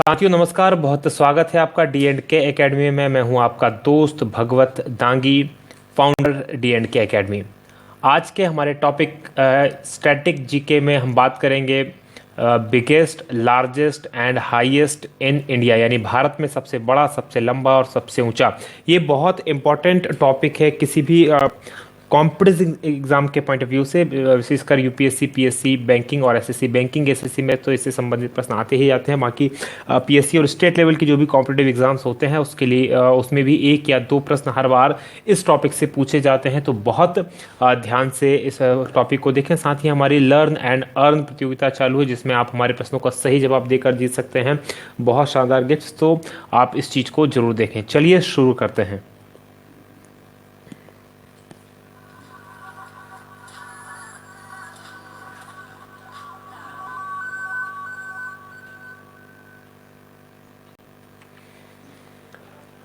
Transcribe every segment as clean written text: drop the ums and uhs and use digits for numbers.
साथियों नमस्कार। बहुत स्वागत है आपका डी एंड के एकेडमी में। मैं हूं आपका दोस्त भगवत दांगी, फाउंडर डी एंड के एकेडमी। आज के हमारे टॉपिक स्टैटिक जीके में हम बात करेंगे biggest, largest and highest in India, यानी भारत में सबसे बड़ा, सबसे लंबा और सबसे ऊंचा। ये बहुत इंपॉर्टेंट टॉपिक है किसी भी कॉम्पिटिटिव एग्जाम के पॉइंट ऑफ व्यू से, विशेषकर यूपीएससी, पीएससी, बैंकिंग और एसएससी। बैंकिंग एसएससी में तो इससे संबंधित प्रश्न आते ही आते हैं। बाकी पीएससी और स्टेट लेवल की जो भी कॉम्पिटिटिव एग्जाम्स होते हैं उसके लिए उसमें भी एक या दो प्रश्न हर बार इस टॉपिक से पूछे जाते हैं। तो बहुत ध्यान से इस टॉपिक को देखें। साथ ही हमारी लर्न एंड अर्न प्रतियोगिता चालू है जिसमें आप हमारे प्रश्नों का सही जवाब देकर जीत सकते हैं बहुत शानदार गिफ्ट्स। तो आप इस चीज़ को जरूर देखें। चलिए शुरू करते हैं।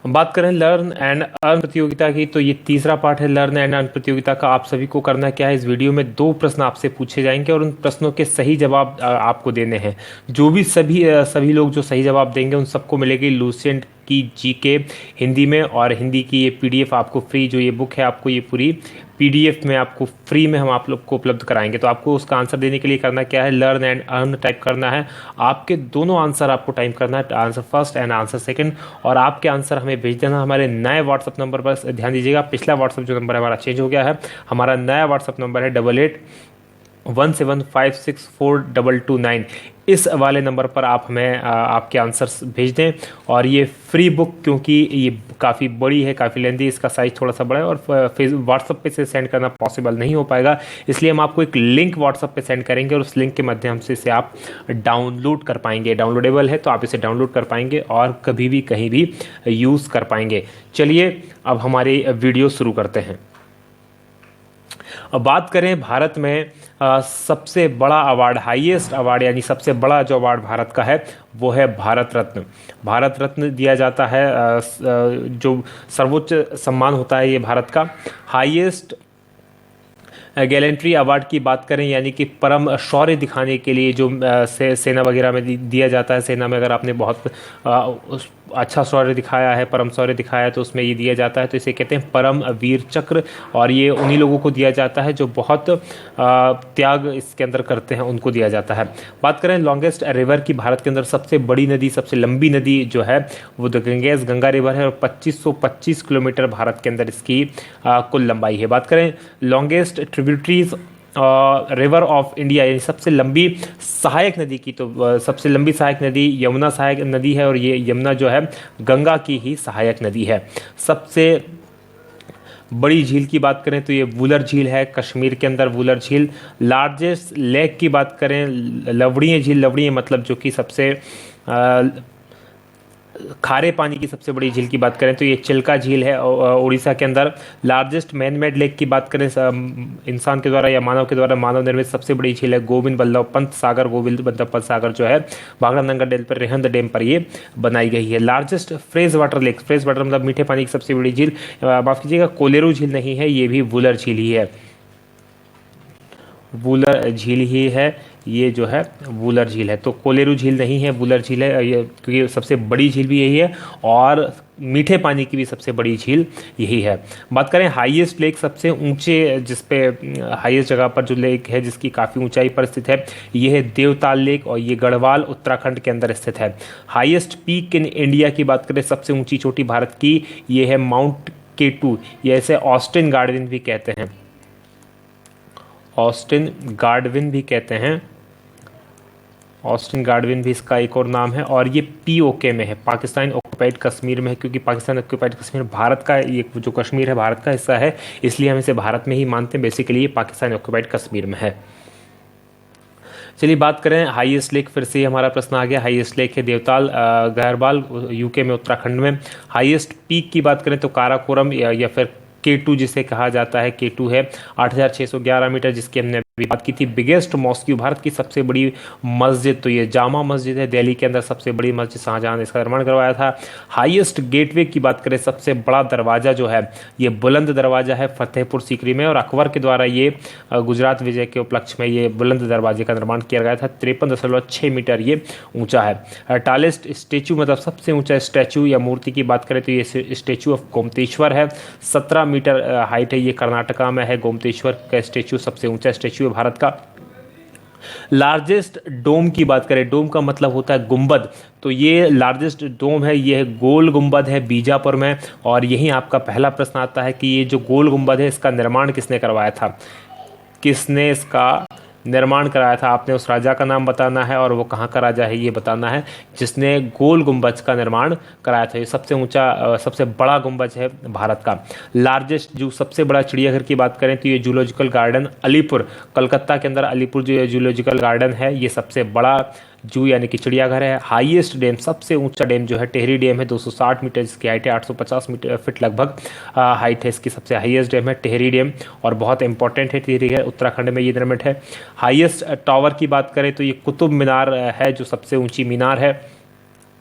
बात करें लर्न एंड अर्न प्रतियोगिता की, तो ये तीसरा पार्ट है लर्न एंड अर्न प्रतियोगिता का। आप सभी को करना क्या है, इस वीडियो में दो प्रश्न आपसे पूछे जाएंगे और उन प्रश्नों के सही जवाब आपको देने हैं। जो भी सभी लोग जो सही जवाब देंगे उन सबको मिलेगी लूसेंट की जीके हिंदी में, और हिंदी की ये पीडीएफ आपको फ्री, जो ये बुक है आपको ये पूरी पीडीएफ में आपको फ्री में हम आप लोग को उपलब्ध कराएंगे। तो आपको उसका आंसर देने के लिए करना क्या है, लर्न एंड अर्न टाइप करना है। आपके दोनों आंसर आपको टाइप करना है, answer first and answer second, और आपके आंसर हमें भेज देना हमारे नए व्हाट्सअप नंबर पर। ध्यान दीजिएगा, पिछला व्हाट्सअप जो नंबर है हमारा चेंज हो गया है। हमारा नया व्हाट्सअप नंबर है 8817564229। इस वाले नंबर पर आप हमें आपके आंसर्स भेज दें। और ये फ्री बुक, क्योंकि ये काफ़ी बड़ी है, काफ़ी लेंदी, इसका साइज़ थोड़ा सा बड़ा है और व्हाट्सअप पे से सेंड करना पॉसिबल नहीं हो पाएगा, इसलिए हम आपको एक लिंक व्हाट्सअप पे सेंड करेंगे और उस लिंक के माध्यम से इसे आप डाउनलोड कर पाएंगे। डाउनलोडेबल है तो आप इसे डाउनलोड कर पाएंगे और कभी भी कहीं भी यूज़ कर पाएंगे। चलिए अब हमारी वीडियो शुरू करते हैं। अब बात करें भारत में सबसे बड़ा अवार्ड, हाईएस्ट अवार्ड, यानी सबसे बड़ा जो अवार्ड भारत का है वो है भारत रत्न। भारत रत्न दिया जाता है, जो सर्वोच्च सम्मान होता है ये भारत का। हाईएस्ट गैलेंट्री अवार्ड की बात करें, यानी कि परम शौर्य दिखाने के लिए जो सेना वगैरह में दिया जाता है। सेना में अगर आपने बहुत अच्छा शौर्य दिखाया है, परम शौर्य दिखाया है, तो उसमें ये दिया जाता है। तो इसे कहते हैं परम वीर चक्र, और ये उन्हीं लोगों को दिया जाता है जो बहुत त्याग इसके अंदर करते हैं, उनको दिया जाता है। बात करें लॉन्गेस्ट रिवर की, भारत के अंदर सबसे बड़ी नदी, सबसे लंबी नदी जो है वो द गंगा रिवर है, और 2525 किलोमीटर भारत के अंदर इसकी कुल लंबाई है। बात करें longest tributaries river of India, यानी सबसे लंबी सहायक नदी की, तो सबसे लंबी सहायक नदी यमुना सहायक नदी है, और ये यमुना जो है गंगा की ही सहायक नदी है। सबसे बड़ी झील की बात करें तो ये वुलर झील है, कश्मीर के अंदर वुलर झील। लार्जेस्ट लेक की बात करें, लवणीय झील, लवणीय मतलब जो कि सबसे खारे पानी की सबसे बड़ी झील की बात करें तो ये चिल्का झील है उड़ीसा के अंदर। लार्जेस्ट मैन मेड लेक की बात करें, इंसान के द्वारा या मानव के द्वारा मानव निर्मित सबसे बड़ी झील है गोविंद बल्लभ पंत सागर। गोविंद बल्लभ पंत सागर जो है भाखड़ानंगा डैम पर, रेहंद डैम पर ये बनाई गई है। Largest fresh water lake, fresh water मतलब मीठे पानी की सबसे बड़ी झील, माफ कीजिएगा कोलेरू झील नहीं है, ये भी वुलर झील ही है, वुलर झील ही है, ये जो है वुलर झील है। तो कोलेरू झील नहीं है, वुलर झील है, ये क्योंकि सबसे बड़ी झील भी यही है और मीठे पानी की भी सबसे बड़ी झील यही है। बात करें हाईएस्ट लेक, सबसे ऊंचे जिस पे हाईएस्ट जगह पर जो लेक है जिसकी काफ़ी ऊंचाई पर स्थित है, ये है देवताल लेक, और ये गढ़वाल उत्तराखंड के अंदर स्थित है। हाईएस्ट पीक इन इंडिया की बात करें, सबसे ऊंची चोटी भारत की, ये है माउंट K2, ये ऐसे ऑस्टिन गार्डविन भी कहते हैं, ऑस्टिन गार्डविन भी कहते हैं, ऑस्टिन गार्डविन भी इसका एक और नाम है। और ये POK में है, पाकिस्तान ऑक्युपाइड कश्मीर में है, क्योंकि पाकिस्तान ऑक्युपाइड कश्मीर भारत का, ये जो कश्मीर है भारत का हिस्सा है, इसलिए हम इसे भारत में ही मानते हैं। बेसिकली ये पाकिस्तान ऑक्युपाइड कश्मीर में है। चलिए बात करें हाईएस्ट लेक, फिर से हमारा प्रश्न आ गया। हाईएस्ट लेक है देवताल, गहरबाल, यूके में, उत्तराखंड में। हाईएस्ट पीक की बात करें तो काराकोरम या फिर K2 जिसे कहा जाता है, K2 है 8611 मीटर, जिसकी हमने अभी बात की थी बिगेस्ट मॉस्क्यू, भारत की सबसे बड़ी मस्जिद, तो ये जामा मस्जिद है, दिल्ली के अंदर सबसे बड़ी मस्जिद, शाहजहां ने इसका निर्माण करवाया था। हाईएस्ट गेटवे की बात करें, सबसे बड़ा दरवाजा जो है ये बुलंद दरवाजा है फतेहपुर सीकरी में, और अकबर के द्वारा ये गुजरात विजय के उपलक्ष्य में ये बुलंद दरवाजे का निर्माण किया गया था। 53.6 मीटर ये ऊंचा है। टालेस्ट स्टेचू मतलब सबसे ऊंचा स्टैचू या मूर्ति की बात करें तो ये स्टेचू ऑफ गोमतेश्वर है, 17 मीटर हाइट है, ये कर्नाटका में है। गोमतेश्वर का स्टेचू सबसे ऊंचा स्टेचू है भारत का। लार्जेस्ट डोम की बात करें, डोम का मतलब होता है गुंबद, तो ये लार्जेस्ट डोम है, ये गोल गुंबद है बीजापुर में। और यही आपका पहला प्रश्न आता है कि ये जो गोल गुंबद है इसका निर्माण किसने करवाया था, किसने इसका निर्माण कराया था। आपने उस राजा का नाम बताना है और वो कहाँ का राजा है ये बताना है जिसने गोल गुंबज का निर्माण कराया था। ये सबसे ऊंचा सबसे बड़ा गुंबज है भारत का। लार्जेस्ट जो सबसे बड़ा चिड़ियाघर की बात करें तो ये जूलॉजिकल गार्डन अलीपुर, कलकत्ता के अंदर अलीपुर जो जूलॉजिकल गार्डन है ये सबसे बड़ा जू यानी कि चिड़ियाघर है। हाईएस्ट डैम, सबसे ऊंचा डैम जो है टेहरी डैम है, 260 मीटर इसकी हाइट है, 850 मीटर फीट लगभग हाइट है इसकी। सबसे हाईएस्ट डैम है टेहरी डैम और बहुत इंपॉर्टेंट है टेहरी है, उत्तराखंड में ये निर्मित है। हाईएस्ट टावर की बात करें तो ये कुतुब मीनार है जो सबसे ऊंची मीनार है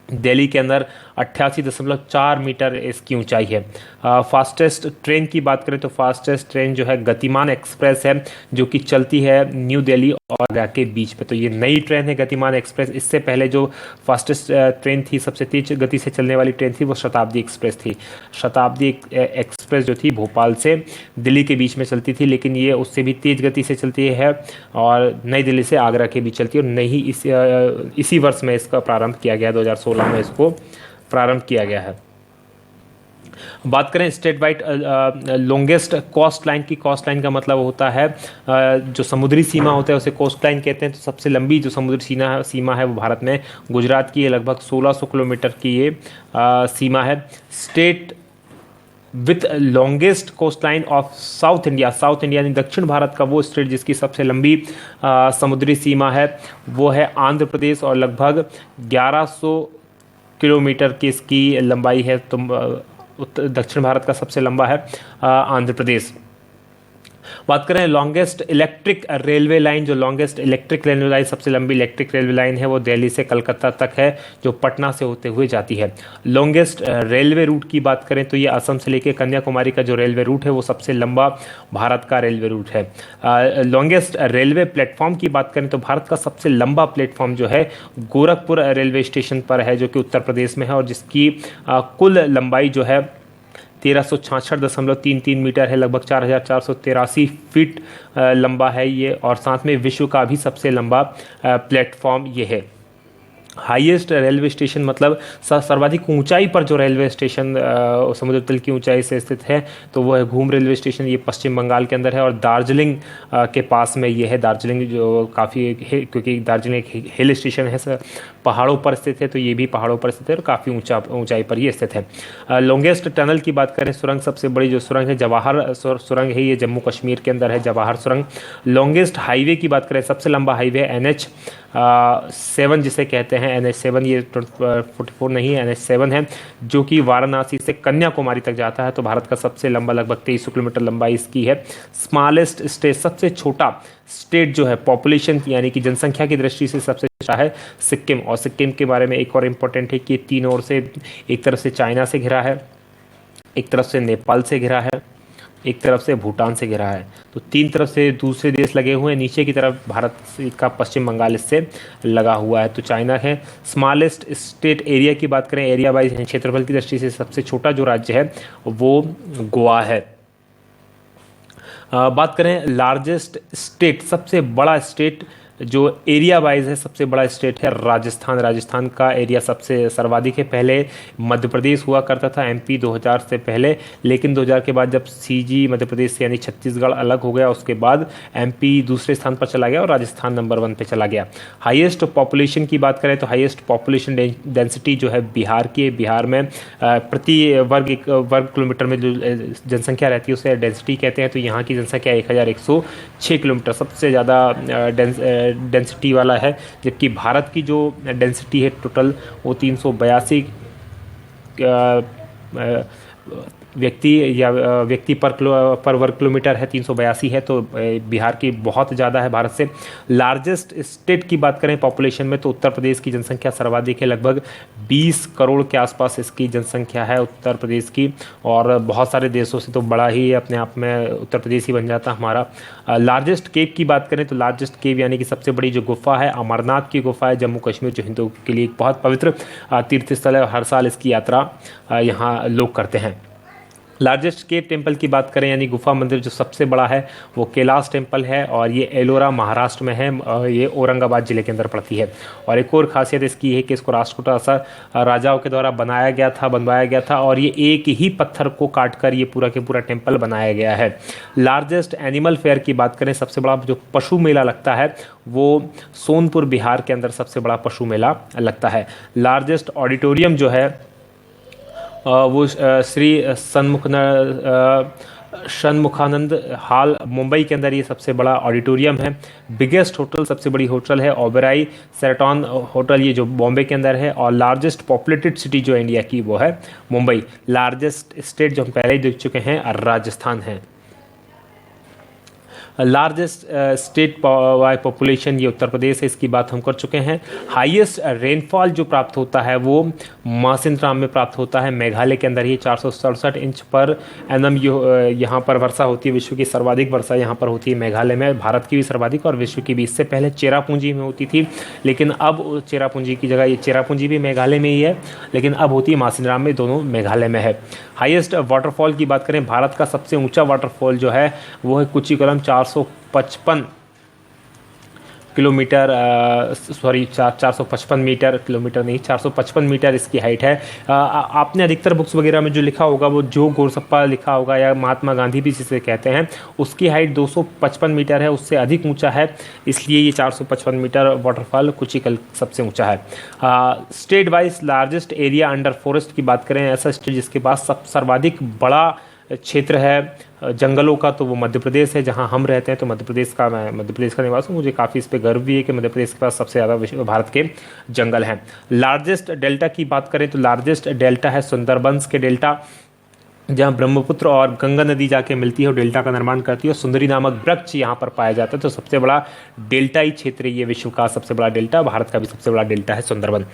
दिल्ली के अंदर, 88.4 मीटर इसकी ऊंचाई है। फास्टेस्ट ट्रेन की बात करें तो फास्टेस्ट ट्रेन जो है गतिमान एक्सप्रेस है जो कि चलती है न्यू दिल्ली और आगरा के बीच में, तो ये नई ट्रेन है गतिमान एक्सप्रेस। इससे पहले जो फास्टेस्ट ट्रेन थी, सबसे तेज गति से चलने वाली ट्रेन थी वो शताब्दी एक्सप्रेस थी। शताब्दी एक्सप्रेस जो थी भोपाल से दिल्ली के बीच में चलती थी, लेकिन ये उससे भी तेज गति से चलती है और नई दिल्ली से आगरा के बीच चलती है। और नई इसी वर्ष में इसका प्रारंभ किया गया, 2016 में इसको प्रारंभ किया गया है। बात करें state wide longest coast line की, कोस्ट लाइन का मतलब होता है जो समुद्री सीमा होता है उसे कोस्ट लाइन कहते हैं। तो सबसे लंबी जो समुद्री सीमा है वो भारत में गुजरात की है, लगभग 1600 किलोमीटर की ये सीमा है। State with longest coast line of south India, south India यानी दक्षिण भारत का वो स्टेट जिसकी सबसे लंबी समुद्री सीमा है वो है आंध्र प्रदेश और लगभग 1100 किलोमीटर की इसकी लंबाई है। तो दक्षिण भारत का सबसे लंबा है आंध्र प्रदेश। बात करें लॉन्गेस्ट इलेक्ट्रिक रेलवे लाइन, जो लॉन्गेस्ट इलेक्ट्रिक रेलवे लाइन सबसे लंबी इलेक्ट्रिक रेलवे लाइन है वो दिल्ली से कलकत्ता तक है जो पटना से होते हुए जाती है। लॉन्गेस्ट रेलवे रूट की बात करें तो ये असम से लेकर कन्याकुमारी का जो रेलवे रूट है वो सबसे लंबा भारत का रेलवे रूट है। लॉन्गेस्ट रेलवे प्लेटफॉर्म की बात करें तो भारत का सबसे लंबा प्लेटफॉर्म जो है गोरखपुर रेलवे स्टेशन पर है जो कि उत्तर प्रदेश में है और जिसकी कुल लंबाई जो है 1366.33 मीटर है, लगभग 4483 फीट लंबा है ये, और साथ में विश्व का भी सबसे लंबा प्लेटफॉर्म ये है। हाईएस्ट रेलवे स्टेशन मतलब सर्वाधिक ऊंचाई पर जो रेलवे स्टेशन समुद्र तल की ऊंचाई से स्थित है तो वो है घूम रेलवे स्टेशन, ये पश्चिम बंगाल के अंदर है और दार्जिलिंग के पास में ये है। दार्जिलिंग जो काफ़ी क्योंकि दार्जिलिंग एक हिल स्टेशन है, पहाड़ों पर स्थित है, तो ये भी पहाड़ों पर स्थित है और काफ़ी ऊंचाई पर ये स्थित है। लॉन्गेस्ट टनल की बात करें, सुरंग सबसे बड़ी जो सुरंग है जवाहर सुरंग है, ये जम्मू कश्मीर के अंदर है जवाहर सुरंग। लॉन्गेस्ट हाईवे की बात करें, सबसे लंबा हाईवे NH7 जिसे कहते हैं, NH7 ये 44 नहीं है, NH7 है जो कि वाराणसी से कन्याकुमारी तक जाता है। तो भारत का सबसे लंबा लगभग 2300 किलोमीटर लंबाई इसकी है। स्मॉलेस्ट स्टेट, सबसे छोटा स्टेट जो है पॉपुलेशन यानी कि जनसंख्या की दृष्टि से सबसे छोटा है सिक्किम। और सिक्किम के बारे में एक और इम्पोर्टेंट है कि तीन ओर से, एक तरफ से चाइना से घिरा है, एक तरफ से नेपाल से घिरा है, एक तरफ से भूटान से घिरा है, तो तीन तरफ से दूसरे देश लगे हुए हैं। नीचे की तरफ भारत का पश्चिम बंगाल इससे लगा हुआ है, तो चाइना है। स्मॉलेस्ट स्टेट एरिया की बात करें, एरिया वाइज क्षेत्रफल की दृष्टि से सबसे छोटा जो राज्य है वो गोवा है। बात करें लार्जेस्ट स्टेट, सबसे बड़ा स्टेट जो एरिया वाइज है सबसे बड़ा स्टेट है राजस्थान। राजस्थान का एरिया सबसे सर्वाधिक है। पहले मध्य प्रदेश हुआ करता था MP 2000 से पहले, लेकिन 2000 के बाद जब CG मध्य प्रदेश से यानी छत्तीसगढ़ अलग हो गया उसके बाद MP दूसरे स्थान पर चला गया और राजस्थान नंबर 1 पे चला गया। हाईएस्ट पॉपुलेशन की बात करें तो हाईएस्ट पॉपुलेशन डेंसिटी जो है बिहार की है। बिहार में प्रति वर्ग किलोमीटर में जो जनसंख्या रहती है उसे डेंसिटी कहते हैं। तो यहाँ की जनसंख्या 1106 किलोमीटर सबसे ज़्यादा डेंसिटी वाला है, जबकि भारत की जो डेंसिटी है टोटल वो व्यक्ति या व्यक्ति पर वर्ग किलोमीटर है 382 है, तो बिहार की बहुत ज़्यादा है भारत से। लार्जेस्ट स्टेट की बात करें पॉपुलेशन में तो उत्तर प्रदेश की जनसंख्या सर्वाधिक है, लगभग 20 करोड़ के आसपास इसकी जनसंख्या है उत्तर प्रदेश की, और बहुत सारे देशों से तो बड़ा ही अपने आप में उत्तर प्रदेश ही बन जाता हमारा। लार्जेस्ट केव की बात करें तो लार्जेस्ट केव यानी कि सबसे बड़ी जो गुफा है अमरनाथ की गुफा है, जम्मू कश्मीर, जो हिंदुओं के लिए एक बहुत पवित्र तीर्थ स्थल है। हर साल इसकी यात्रा यहाँ लोग करते हैं। लार्जेस्ट केव टेम्पल की बात करें यानी गुफा मंदिर जो सबसे बड़ा है वो कैलाश टेम्पल है, और ये एलोरा महाराष्ट्र में है, ये औरंगाबाद जिले के अंदर पड़ती है। और एक और खासियत इसकी है कि इसको राष्ट्रकूट राजाओं के द्वारा बनवाया गया था, और ये एक ही पत्थर को काटकर ये पूरा के पूरा टेम्पल बनाया गया है। लार्जेस्ट एनिमल फेयर की बात करें, सबसे बड़ा जो पशु मेला लगता है वो सोनपुर बिहार के अंदर सबसे बड़ा पशु मेला लगता है। लार्जेस्ट ऑडिटोरियम जो है वो श्री षणमुखानंद हॉल मुंबई के अंदर ये सबसे बड़ा ऑडिटोरियम है। बिगेस्ट होटल, सबसे बड़ी होटल है ओबेरॉय शेराटन होटल, ये जो बॉम्बे के अंदर है। और लार्जेस्ट पॉपुलेटेड सिटी जो इंडिया की वो है मुंबई। लार्जेस्ट स्टेट जो हम पहले ही देख चुके हैं राजस्थान है। लार्जेस्ट स्टेट बाय पॉपुलेशन ये उत्तर प्रदेश है, इसकी बात हम कर चुके हैं। हाईएस्ट रेनफॉल जो प्राप्त होता है वो मासिनराम में प्राप्त होता है, मेघालय के अंदर ही 467 इंच पर एनम यहाँ पर वर्षा होती है। विश्व की सर्वाधिक वर्षा यहाँ पर होती है मेघालय में, भारत की भी सर्वाधिक और विश्व की भी। इससे पहले चेरापूंजी में होती थी, लेकिन अब चेरापूंजी की जगह, ये चेरापूंजी भी मेघालय में ही है, लेकिन अब होती है मासिनराम में, दोनों मेघालय में है। हाईएस्ट वाटरफॉल की बात करें, भारत का सबसे ऊंचा वाटरफॉल जो है वो है कुचिकुलम, 455 किलोमीटर, 455 मीटर, किलोमीटर नहीं 455 मीटर इसकी हाइट है। आपने अधिकतर बुक्स वगैरह में जो लिखा होगा वो जो गोरसप्पा लिखा होगा या महात्मा गांधी भी जिसे कहते हैं, उसकी हाइट 255 मीटर है, उससे अधिक ऊंचा है, इसलिए ये 455 मीटर वाटरफॉल कुचिकल सबसे ऊंचा है। State wise largest area under forest की बात करें, ऐसा स्टेट जिसके पास सर्वाधिक बड़ा क्षेत्र है जंगलों का, तो वो मध्य प्रदेश है, जहां हम रहते हैं। तो मध्य प्रदेश का, मैं मध्य प्रदेश का निवासी हूँ, मुझे काफ़ी इस पे गर्व भी है कि मध्य प्रदेश के पास सबसे ज़्यादा भारत के जंगल हैं। लार्जेस्ट डेल्टा की बात करें तो लार्जेस्ट डेल्टा है सुंदरबंस के डेल्टा, जहाँ ब्रह्मपुत्र और गंगा नदी जाके मिलती है और डेल्टा का निर्माण करती है, और सुंदरी नामक वृक्ष यहाँ पर पाया जाता है। तो सबसे बड़ा डेल्टाई क्षेत्र ये विश्व का सबसे बड़ा डेल्टा, भारत का भी सबसे बड़ा डेल्टा है Sundarban.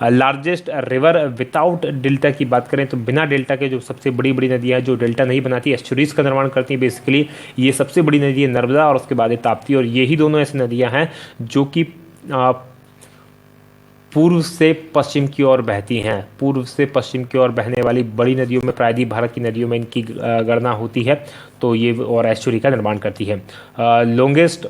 Largest river without delta की बात करें तो बिना डेल्टा के जो सबसे बड़ी बड़ी नदियाँ जो डेल्टा नहीं बनाती, एस्चुरीज का निर्माण करती है बेसिकली, ये सबसे बड़ी नदी है नर्मदा, और उसके बाद है ताप्ती, और यही दोनों ऐसी नदियाँ हैं जो कि पूर्व से पश्चिम की ओर बहती हैं। पूर्व से पश्चिम की ओर बहने वाली बड़ी नदियों में, प्रायद्वीप भारत की नदियों में इनकी गणना होती है, तो ये और एस्चुरी का निर्माण करती है। लॉन्गेस्ट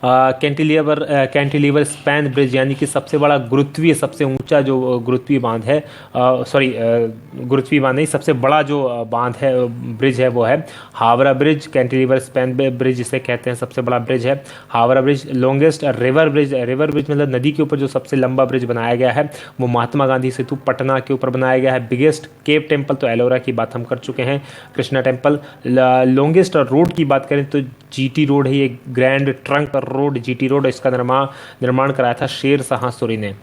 कैंटिलीवर स्पैन ब्रिज यानी कि सबसे बड़ा गुरुत्वीय, सबसे ऊंचा जो गुरुत्वीय बांध है, गुरुत्वीय बांध नहीं, सबसे बड़ा जो बांध है, ब्रिज है, वो है Howrah bridge. Cantilever span bridge जिसे कहते हैं सबसे बड़ा ब्रिज है Howrah bridge. Longest river bridge मतलब नदी के ऊपर जो सबसे लंबा ब्रिज बनाया गया है वो महात्मा गांधी सेतु पटना के ऊपर बनाया गया है। बिगेस्ट केव टेम्पल तो एलोरा की बात हम कर चुके हैं, कृष्णा टेम्पल। लॉन्गेस्ट रोड की बात करें तो जीटी रोड है, ये grand trunk road GT road, इसका निर्माण कराया था शेर शाह सूरी ने।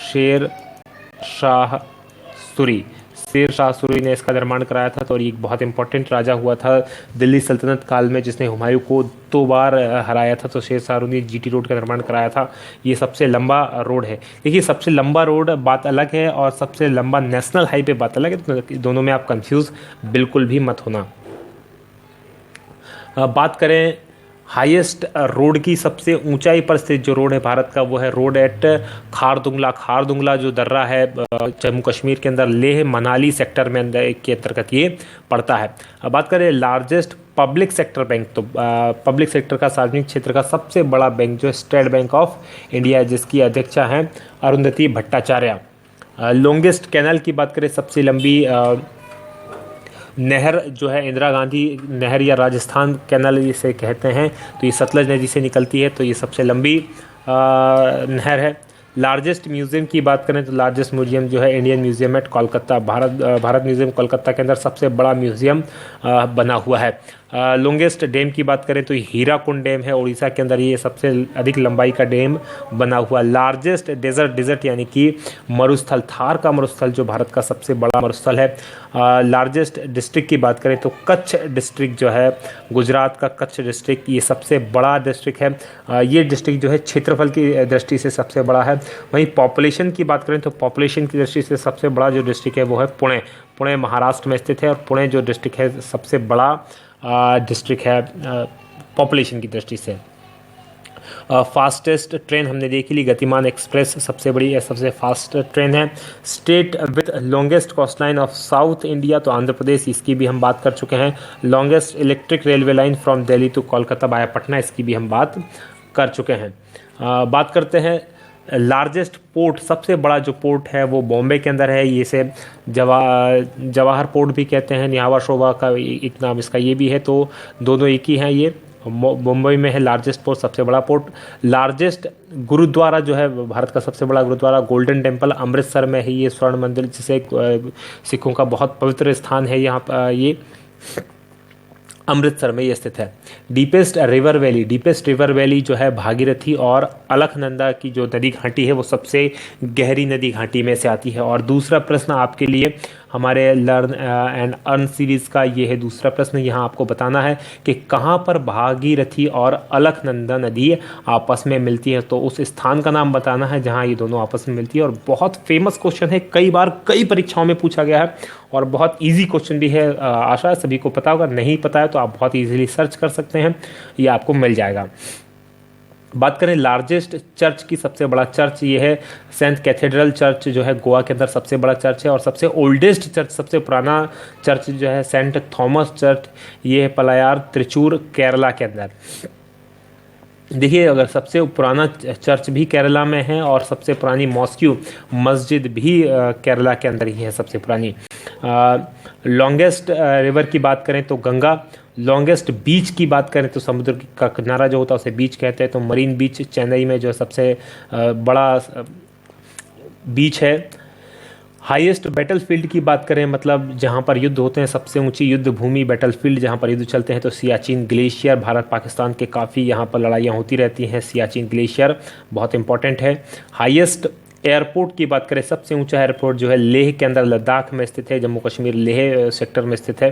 शेर शाह सूरी ने इसका निर्माण कराया था। तो ये एक बहुत इंपॉर्टेंट राजा हुआ था दिल्ली सल्तनत काल में, जिसने हुमायूं को 2 बार हराया था। तो शेर शाह सूरी ने जीटी रोड का निर्माण कराया था। ये सबसे लंबा रोड है। देखिए, सबसे लंबा रोड बात अलग है और सबसे लंबा नेशनल हाईवे बात अलग है, तो दोनों में आप कंफ्यूज बिल्कुल भी मत होना। बात करें हाईएस्ट रोड की, सबसे ऊंचाई पर स्थित जो रोड है भारत का वो है रोड एट खारदुंगला जो दर्रा है जम्मू कश्मीर के अंदर, लेह मनाली सेक्टर में अंदर के अंतर्गत ये पड़ता है। अब बात करें लार्जेस्ट पब्लिक सेक्टर बैंक, तो पब्लिक सेक्टर का, सार्वजनिक क्षेत्र का सबसे बड़ा बैंक जो स्टेट बैंक ऑफ इंडिया है, जिसकी अध्यक्षा हैं अरुंधति भट्टाचार्य। लॉन्गेस्ट कैनाल की बात करें, सबसे लंबी नहर जो है इंदिरा गांधी नहर या राजस्थान कैनाल इसे कहते हैं, तो ये सतलज नदी से निकलती है, तो ये सबसे लंबी नहर है। लार्जेस्ट म्यूज़ियम की बात करें तो लार्जेस्ट म्यूज़ियम जो है Indian museum at Kolkata, Bharat museum Kolkata के अंदर सबसे बड़ा म्यूज़ियम बना हुआ है। लॉन्गेस्ट डैम की बात करें तो हीराकुंड डैम है उड़ीसा के अंदर, ये सबसे अधिक लंबाई का डैम बना हुआ। लार्जेस्ट डेजर्ट यानी कि मरुस्थल, थार का मरुस्थल जो भारत का सबसे बड़ा मरुस्थल है। लार्जेस्ट डिस्ट्रिक्ट की बात करें तो कच्छ डिस्ट्रिक्ट जो है, गुजरात का कच्छ डिस्ट्रिक्ट, ये सबसे बड़ा डिस्ट्रिक्ट है। ये डिस्ट्रिक्ट जो है क्षेत्रफल की दृष्टि से सबसे बड़ा है। वहीं पॉपुलेशन की बात करें तो पॉपुलेशन की दृष्टि से सबसे बड़ा जो डिस्ट्रिक्ट है वो है पुणे। पुणे महाराष्ट्र में स्थित है और पुणे जो डिस्ट्रिक्ट है सबसे बड़ा डिस्ट्रिक्ट है पॉपुलेशन की दृष्टि से। फास्टेस्ट ट्रेन हमने देखी ली, गतिमान एक्सप्रेस सबसे बड़ी है, सबसे फास्ट ट्रेन है। State with longest coast line of south India तो आंध्र प्रदेश, इसकी भी हम बात कर चुके हैं। Longest electric railway line from Delhi to Kolkata by Patna, इसकी भी हम बात कर चुके हैं। बात करते हैं लार्जेस्ट पोर्ट, सबसे बड़ा जो पोर्ट है वो बॉम्बे के अंदर है, ये इसे जवाहर पोर्ट भी कहते हैं, न्यावा शोभा का एक नाम इसका ये भी है, तो दोनों एक ही हैं। ये मुंबई में है लार्जेस्ट पोर्ट, सबसे बड़ा पोर्ट। लार्जेस्ट गुरुद्वारा जो है भारत का सबसे बड़ा गुरुद्वारा गोल्डन टेम्पल अमृतसर में है, ये स्वर्ण मंदिर जिसे सिखों का बहुत पवित्र स्थान है, यहाँ पर ये अमृतसर में ये स्थित है। डीपेस्ट रिवर वैली जो है भागीरथी और अलकनंदा की जो नदी घाटी है वो सबसे गहरी नदी घाटी में से आती है। और दूसरा प्रश्न आपके लिए हमारे लर्न एंड अर्न सीरीज़ का ये है दूसरा प्रश्न, यहाँ आपको बताना है कि कहाँ पर भागीरथी और अलकनंदा नदी आपस में मिलती है, तो उस स्थान का नाम बताना है जहाँ ये दोनों आपस में मिलती है। और बहुत फेमस क्वेश्चन है, कई बार कई परीक्षाओं में पूछा गया है और बहुत ईजी क्वेश्चन भी है, आशा है सभी को पता होगा। नहीं पता है तो आप बहुत ईजिली सर्च कर सकते हैं, ये आपको मिल जाएगा। बात करें लार्जेस्ट चर्च की, सबसे बड़ा चर्च ये है सेंट कैथेड्रल चर्च जो है गोवा के अंदर सबसे बड़ा चर्च है। और सबसे ओल्डेस्ट चर्च, सबसे पुराना चर्च जो है सेंट थॉमस चर्च, ये है पलायार त्रिचूर केरला के अंदर। देखिए अगर सबसे पुराना चर्च भी केरला में है और सबसे पुरानी मॉस्क्यू मस्जिद भी केरला के अंदर ही है सबसे पुरानी। लॉन्गेस्ट रिवर की बात करें तो गंगा। लॉन्गेस्ट बीच की बात करें तो समुद्र का किनारा जो होता है उसे बीच कहते हैं, तो मरीन बीच चेन्नई में जो सबसे बड़ा बीच है। हाईएस्ट बैटलफील्ड की बात करें, मतलब जहां पर युद्ध होते हैं, सबसे ऊंची युद्ध भूमि बैटलफील्ड जहां पर युद्ध चलते हैं तो सियाचिन ग्लेशियर, भारत पाकिस्तान के काफ़ी यहां पर लड़ाइयां होती रहती हैं, सियाचिन ग्लेशियर बहुत इंपॉर्टेंट है। हाईएस्ट एयरपोर्ट की बात करें, सबसे ऊंचा एयरपोर्ट जो है लेह के अंदर लद्दाख में स्थित है, जम्मू कश्मीर लेह सेक्टर में स्थित है।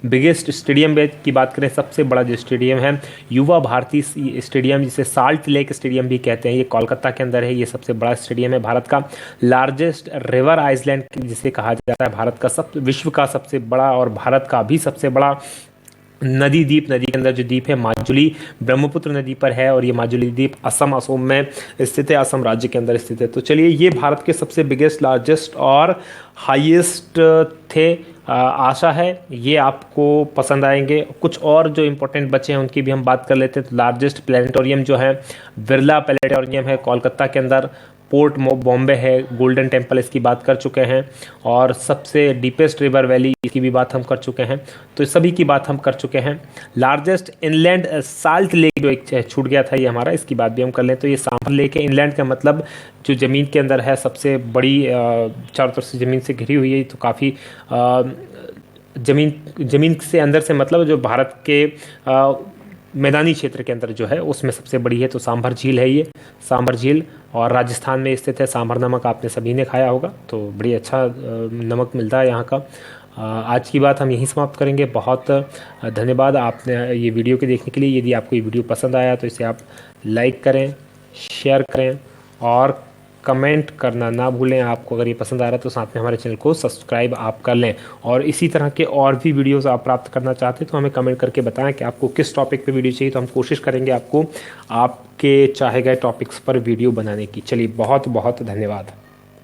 बिगेस्ट स्टेडियम की बात करें, सबसे बड़ा जो स्टेडियम है युवा भारती स्टेडियम, जिसे साल्ट लेक स्टेडियम भी कहते हैं, ये कोलकाता के अंदर है, ये सबसे बड़ा स्टेडियम है भारत का। लार्जेस्ट रिवर आइलैंड जिसे कहा जाता है भारत का विश्व का सबसे बड़ा और भारत का भी सबसे बड़ा नदी के अंदर जो द्वीप है माजुली ब्रह्मपुत्र नदी पर है, और ये माजुली द्वीप असम में स्थित है, असम राज्य के अंदर स्थित है। तो चलिए ये भारत के सबसे बिगेस्ट, लार्जेस्ट और हाईएस्ट थे। आशा है ये आपको पसंद आएंगे। कुछ और जो इम्पोर्टेंट बचे हैं उनकी भी हम बात कर लेते हैं। तो लार्जेस्ट प्लेनेटोरियम जो है बिरला प्लेनेटोरियम है कोलकाता के अंदर, पोर्ट बॉम्बे है, गोल्डन टेम्पल इसकी बात कर चुके हैं, और सबसे डीपेस्ट रिवर वैली इसकी भी बात हम कर चुके हैं, तो सभी की बात हम कर चुके हैं। लार्जेस्ट इनलैंड साल्ट लेक जो एक छूट गया था ये हमारा, इसकी बात भी हम कर लें। तो ये सांभर लेक है। इनलैंड का मतलब जो ज़मीन के अंदर है, सबसे बड़ी चारों तरफ से ज़मीन से घिरी हुई है, तो काफ़ी ज़मीन से अंदर से मतलब जो भारत के मैदानी क्षेत्र के अंदर जो है उसमें सबसे बड़ी है। तो सांभर झील है ये, सांभर झील, और राजस्थान में स्थित है। सांभर नमक आपने सभी ने खाया होगा, तो बड़ी अच्छा नमक मिलता है यहाँ का। आज की बात हम यहीं समाप्त करेंगे। बहुत धन्यवाद आपने ये वीडियो के देखने के लिए। यदि आपको ये वीडियो पसंद आया तो इसे आप लाइक करें, शेयर करें और कमेंट करना ना भूलें। आपको अगर ये पसंद आ रहा है तो साथ में हमारे चैनल को सब्सक्राइब आप कर लें, और इसी तरह के और भी वीडियोस आप प्राप्त करना चाहते हैं तो हमें कमेंट करके बताएं कि आपको किस टॉपिक पे वीडियो चाहिए, तो हम कोशिश करेंगे आपको आपके चाहे गए टॉपिक्स पर वीडियो बनाने की। चलिए बहुत बहुत धन्यवाद।